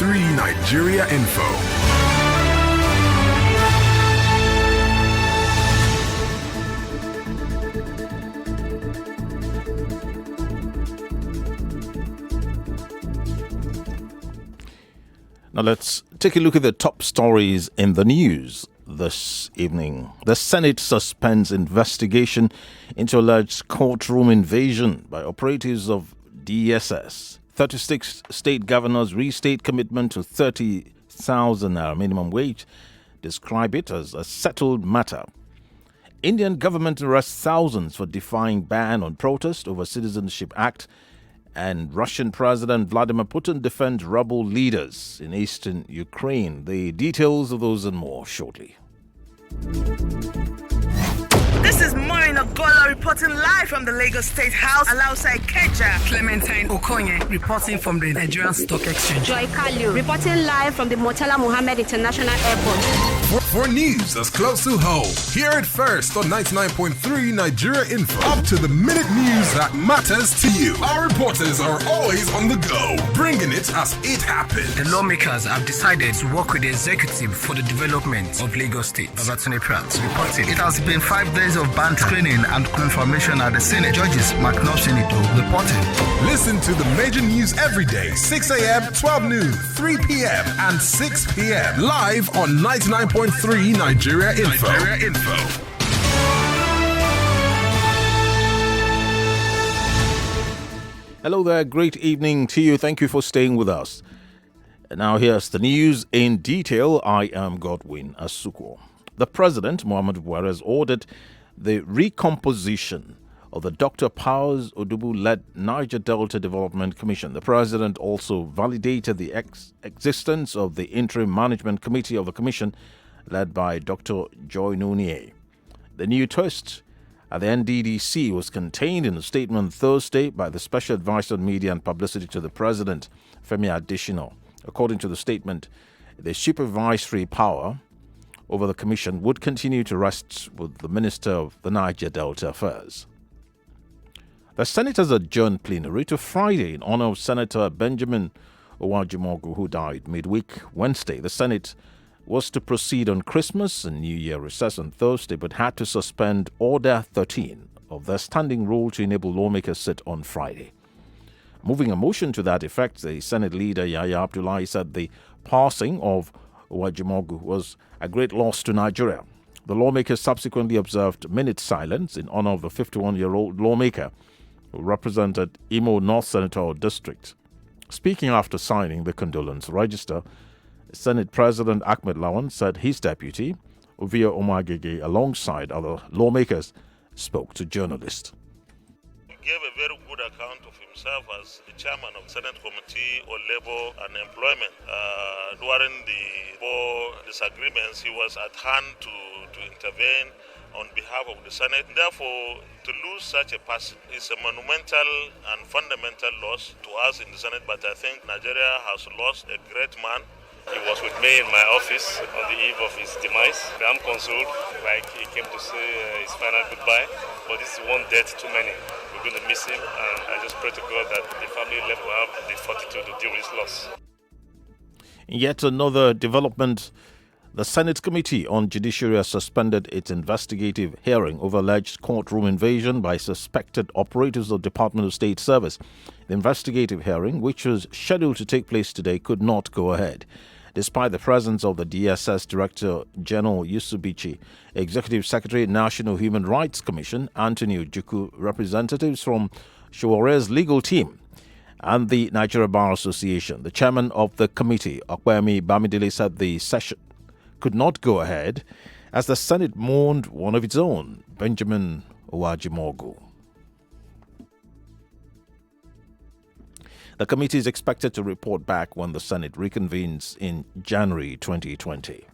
99.3 Nigeria Info. Now let's take a look at the top stories in the news this evening. The Senate suspends investigation into alleged courtroom invasion by operatives of DSS. 36 state governors restate commitment to 30,000 naira minimum wage, describe it as a settled matter. Indian government arrests thousands for defying ban on protest over Citizenship Act. And Russian President Vladimir Putin defends rebel leaders in eastern Ukraine. The details of those and more shortly. This is Marina Gola reporting live from the Lagos State House alongside Keja Clementine Okonye reporting from the Nigerian Stock Exchange. Joy Kalyu reporting live from the Murtala Mohammed International Airport. For news that's close to home, hear it first on 99.3 Nigeria Info. Up to the minute news that matters to you. Our reporters are always on the go, bringing it as it happens. The lawmakers have decided to work with the executive for the development of Lagos State. Babatunde Pratt reported. It has been 5 days of banter, screening and confirmation at the Senate. Judges McNaughton reporting. Listen to the major news every day, 6 a.m., 12 noon, 3 p.m. and 6 p.m. live on 99.3 Nigeria Info. Hello there, great evening to you. Thank you for staying with us. And now here's the news in detail. I am Godwin Asuquo. The President, Muhammadu Buhari, has ordered the recomposition of the Dr. Powers Odubu-led Niger Delta Development Commission. The President also validated the existence of the Interim Management Committee of the Commission, led by Dr. Joy Nunier. The new twist at the NDDC was contained in a statement Thursday by the Special Advisor on Media and Publicity to the President, Femi Adesina. According to the statement, the supervisory power over the Commission would continue to rest with the Minister of the Niger Delta Affairs. The Senate has adjourned plenary to Friday in honor of Senator Benjamin Owajimogu, who died midweek Wednesday. The Senate was to proceed on Christmas and New Year recess on Thursday, but had to suspend Order 13 of their standing rule to enable lawmakers sit on Friday. Moving a motion to that effect, the Senate leader Yahya Abdullahi said the passing of Owajimogu was a great loss to Nigeria. The lawmakers subsequently observed minute silence in honor of the 51-year-old lawmaker who represented Imo North Senatorial District. Speaking after signing the condolence register, Senate President Ahmed Lawan said his deputy, Ovia Omagege, alongside other lawmakers, spoke to journalists. He gave a very good account of himself as the chairman of the Senate Committee on Labor and Employment. During the four disagreements, he was at hand to intervene on behalf of the Senate. Therefore, to lose such a person is a monumental and fundamental loss to us in the Senate, but I think Nigeria has lost a great man. He was with me in my office on the eve of his demise. I'm consoled, like he came to say his final goodbye, but this is one death too many. We're going to miss him, and I just pray to God that the family left will have the fortitude to deal with this loss. Yet another development. The Senate Committee on Judiciary has suspended its investigative hearing over alleged courtroom invasion by suspected operators of Department of State Service. The investigative hearing, which was scheduled to take place today, could not go ahead. Despite the presence of the DSS Director General Yusubichi, Executive Secretary, National Human Rights Commission, Anthony Ojukwu, representatives from Showare's legal team, and the Nigeria Bar Association. The chairman of the committee, Okwemi Bamidele, said the session could not go ahead as the Senate mourned one of its own, Benjamin Owajimogu. The committee is expected to report back when the Senate reconvenes in January 2020.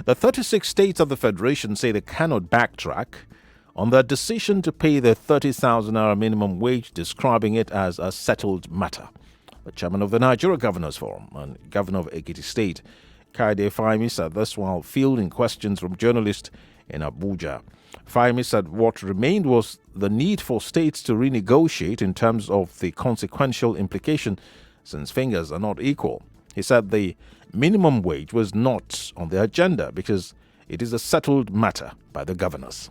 The 36 states of the Federation say they cannot backtrack on their decision to pay the 30,000 naira minimum wage, describing it as a settled matter. The chairman of the Nigeria Governors Forum and governor of Ekiti State, Kaide Fahimi, said this while fielding questions from journalists in Abuja. Fahimi said what remained was the need for states to renegotiate in terms of the consequential implication, since fingers are not equal. He said the minimum wage was not on the agenda because it is a settled matter by the governors.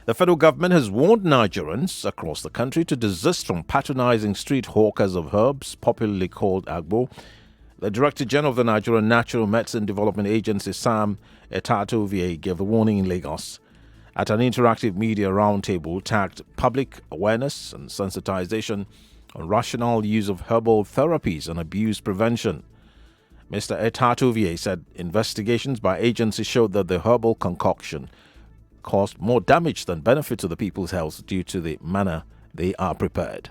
The federal government has warned Nigerians across the country to desist from patronizing street hawkers of herbs, popularly called agbo. The Director General of the Nigerian Natural Medicine Development Agency, Sam Etatovie, gave the warning in Lagos at an interactive media roundtable tagged Public Awareness and Sensitization on Rational Use of Herbal Therapies and Abuse Prevention. Mr. Etatovie said investigations by agencies showed that the herbal concoction caused more damage than benefit to the people's health due to the manner they are prepared.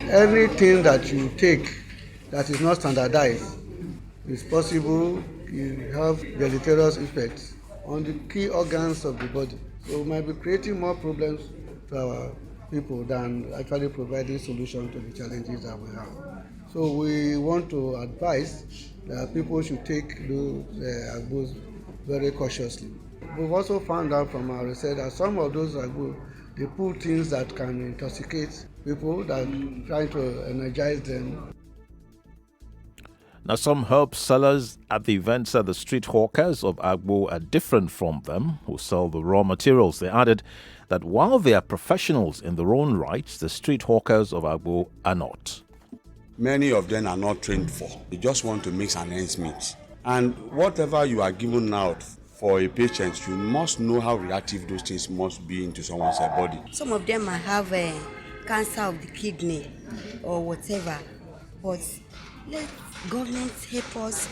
Anything that you take that is not standardized is possible you have deleterious effects on the key organs of the body. So we might be creating more problems to our people than actually providing solutions to the challenges that we have. So we want to advise that people should take those agbos very cautiously. We've also found out from our research that some of those agbos, they put things that can intoxicate people, that trying to energize them. Now, some herb sellers at the event said the street hawkers of agbo are different from them who sell the raw materials. They added that while they are professionals in their own right, the street hawkers of agbo are not. Many of them are not trained for. They just want to mix and ends meet. And whatever you are given out for a patient, you must know how reactive those things must be into someone's body. Some of them might have cancer of the kidney or whatever, but let government help us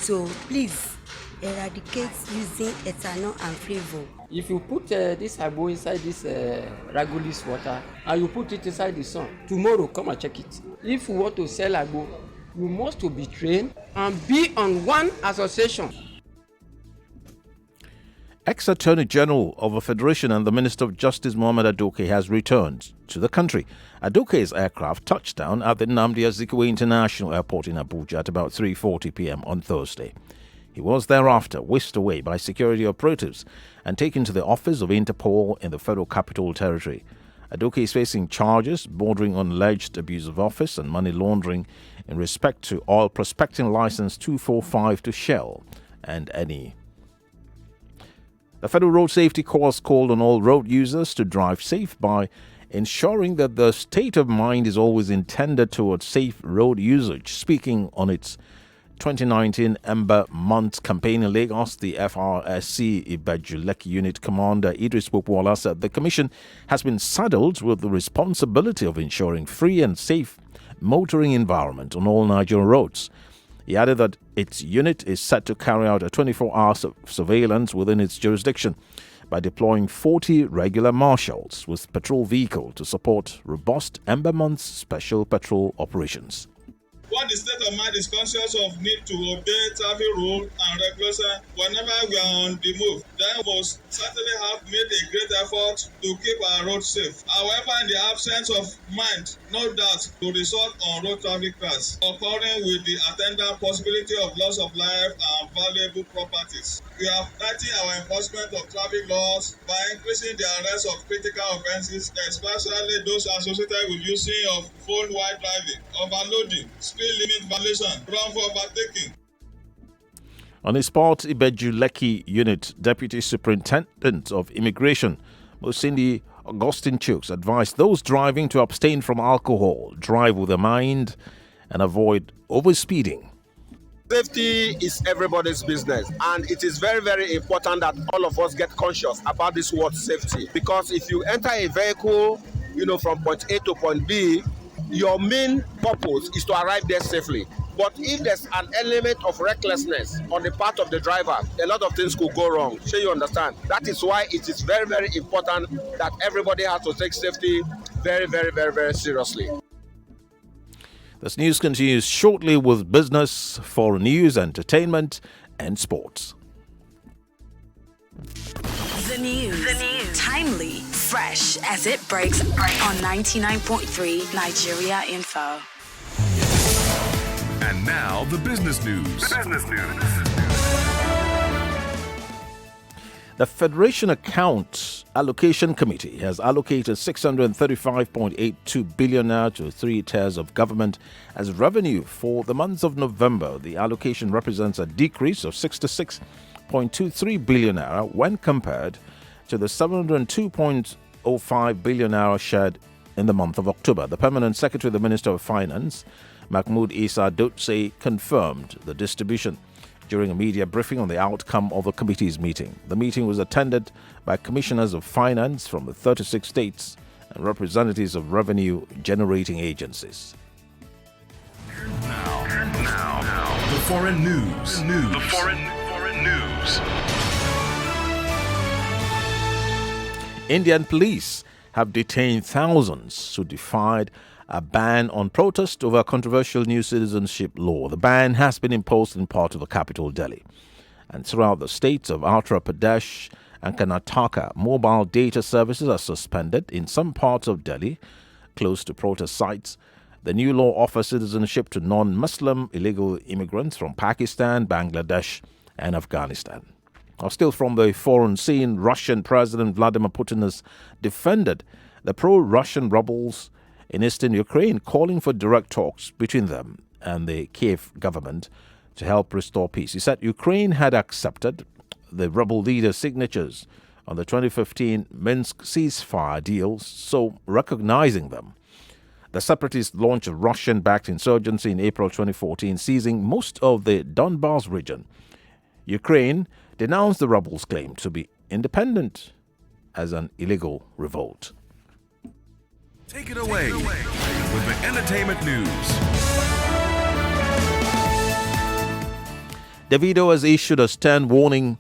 to please eradicate using ethanol and flavor. If you put this agbo inside this Ragulis water and you put it inside the sun, tomorrow come and check it. If you want to sell agbo, you must to be trained and be on one association. Ex-Attorney General of the Federation and the Minister of Justice Mohammed Adoke has returned to the country. Adoke's aircraft touched down at the Nnamdi Azikiwe International Airport in Abuja at about 3:40 p.m. on Thursday. He was thereafter whisked away by security operatives and taken to the office of Interpol in the Federal Capital Territory. Adoke is facing charges bordering on alleged abuse of office and money laundering in respect to oil prospecting license 245 to Shell and Eni. The Federal Road Safety Corps called on all road users to drive safe by ensuring that the state of mind is always intended towards safe road usage. Speaking on its 2019 Ember Month campaign in Lagos, the FRSC Ibejuleki Unit Commander Idris Popwala said the Commission has been saddled with the responsibility of ensuring free and safe motoring environment on all Nigerian roads. He added that its unit is set to carry out a 24-hour surveillance within its jurisdiction by deploying 40 regular marshals with patrol vehicle to support robust Ember Month's special patrol operations. What the state of mind is conscious of need to obey traffic rules and regulations whenever we are on the move. Then we must certainly have made a great effort to keep our roads safe. However, in the absence of mind, no doubt to result on road traffic crash, occurring with the attendant possibility of loss of life and valuable properties. We are tightening our enforcement of traffic laws by increasing the arrest of critical offences, especially those associated with using of phone while driving, overloading, speed limit violation, wrongful overtaking. On his part, Ibejuleki Unit Deputy Superintendent of Immigration, Mosindi Augustine Chooks, advised those driving to abstain from alcohol, drive with a mind, and avoid overspeeding. Safety is everybody's business, and it is very, very important that all of us get conscious about this word safety. Because if you enter a vehicle, from point A to point B, your main purpose is to arrive there safely. But if there's an element of recklessness on the part of the driver, a lot of things could go wrong. Sure, you understand? That is why it is very, very important that everybody has to take safety very, very, very, very seriously. This news continues shortly with business, foreign news, entertainment, and sports. The news. Timely, fresh as it breaks on 99.3 Nigeria Info. And now the business news. The The Federation Accounts Allocation Committee has allocated 635.82 billion naira to 3 tiers of government as revenue for the month of November. The allocation represents a decrease of 66.23 billion naira when compared to the 702.05 billion naira shared in the month of October. The Permanent Secretary of the Minister of Finance, Mahmoud Isa Dotse, confirmed the distribution during a media briefing on the outcome of the committee's meeting. The meeting was attended by commissioners of finance from the 36 states and representatives of revenue-generating agencies. Now, the foreign news. The foreign news. Indian police have detained thousands who defied a ban on protest over a controversial new citizenship law. The ban has been imposed in part of the capital, Delhi. And throughout the states of Uttar Pradesh and Karnataka, mobile data services are suspended in some parts of Delhi, close to protest sites. The new law offers citizenship to non-Muslim illegal immigrants from Pakistan, Bangladesh, and Afghanistan. Now, still from the foreign scene, Russian President Vladimir Putin has defended the pro-Russian rebels in eastern Ukraine, calling for direct talks between them and the Kiev government to help restore peace. He said Ukraine had accepted the rebel leader's signatures on the 2015 Minsk ceasefire deals, so recognizing them. The separatists launched a Russian-backed insurgency in April 2014, seizing most of the Donbas region. Ukraine denounced the rebels' claim to be independent as an illegal revolt. Take it away with the entertainment news. Davido has issued a stern warning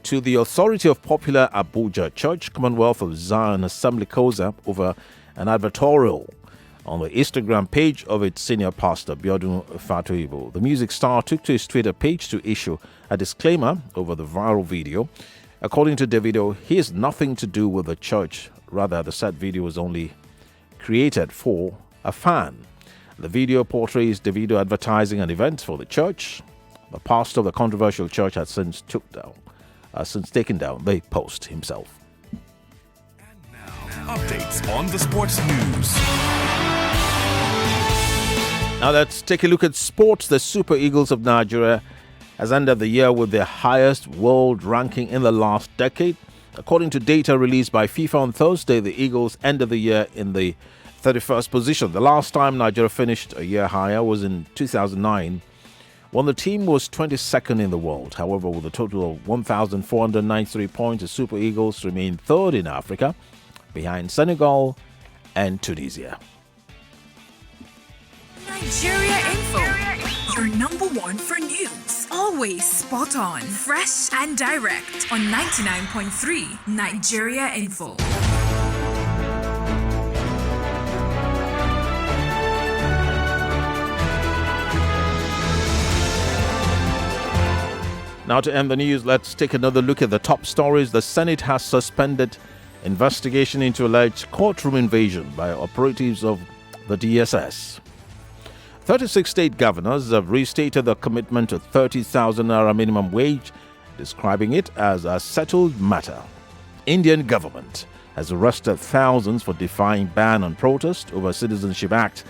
to the Authority of Popular Abuja Church Commonwealth of Zion Assembly COSA over an advertorial on the Instagram page of its senior pastor, Biodun Fatoyibo. The music star took to his Twitter page to issue a disclaimer over the viral video. According to Davido, he has nothing to do with the church. Rather, the said video was only created for a fan. The video portrays Davido advertising an event for the church. The pastor of the controversial church has since taken down the post himself. Updates on the sports news. Now let's take a look at sports. The Super Eagles of Nigeria has ended the year with their highest world ranking in the last decade. According to data released by FIFA on Thursday, the Eagles ended the year in the 31st position. The last time Nigeria finished a year higher was in 2009, when the team was 22nd in the world. However, with a total of 1,493 points, the Super Eagles remain third in Africa, behind Senegal and Tunisia. Nigeria Info, your number one for news. Always spot on, fresh and direct on 99.3 Nigeria Info. Now to end the news, let's take another look at the top stories. The Senate has suspended investigation into alleged courtroom invasion by operatives of the DSS. 36 state governors have restated their commitment to 30,000 naira minimum wage, describing it as a settled matter. Indian government has arrested thousands for defying ban on protest over Citizenship Act.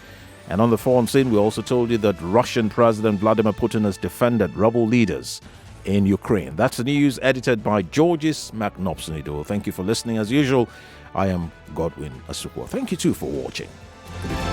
And on the foreign scene, we also told you that Russian President Vladimir Putin has defended rebel leaders in Ukraine. That's the news edited by Georges McNobsonido. Thank you for listening as usual. I am Godwin Asuquo. Thank you too for watching. Good evening.